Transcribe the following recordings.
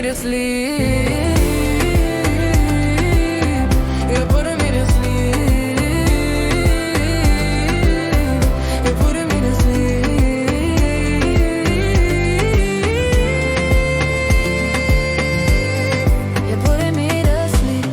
me to sleep. You're putting me to sleep. You're putting me to sleep. You're putting me to sleep.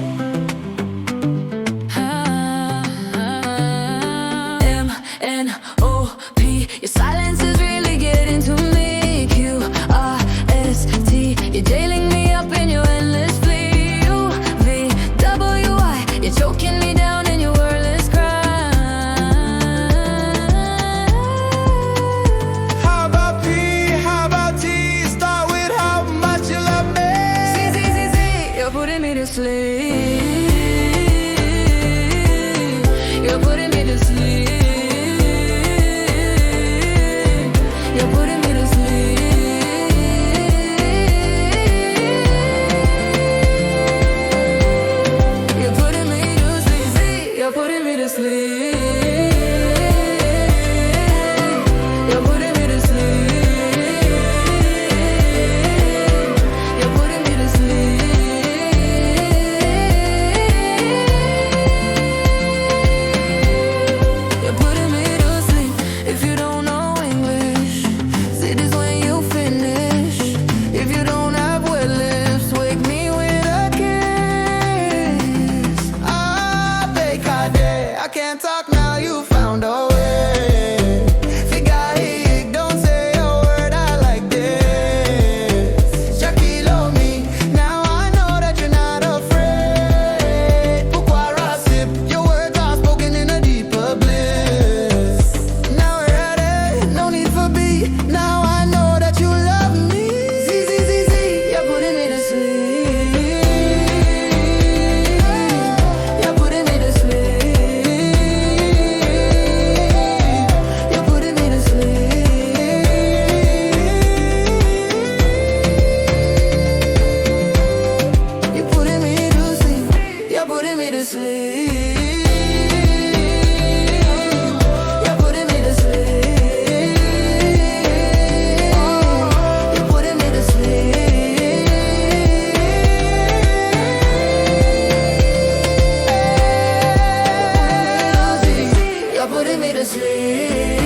MNOP. Your silence is really getting to me. QRST. You're jailing me up in your endless flee. UVWI. You're choking me down in your wordless cry. How about P? How about T? Start with how much you love me. Z. You're putting me to sleep. You're putting me to sleep. You're putting me to sleep. You're putting me to sleep. You're putting me to sleep. You're putting me to sleep. You're putting me to sleep. You're putting me to sleep. If you don't know English, say this when you finish. If you don't have wet lips, wake me with a kiss. Ah, BKD. I can't talk now, you found a way. Figaig, don't say a word, I like this. Shaquille on me, now I know that you're not afraid. Pourquoi sip? Your words are spoken in a deeper bliss. Now we're ready, no need for B. Now I know that you love me. Z, You're putting me to sleep. You're putting me to sleep. You're putting me to sleep. You're putting me to sleep. You're putting me to sleep. You're putting me to sleep. You're putting me to sleep. You're putting me to sleep.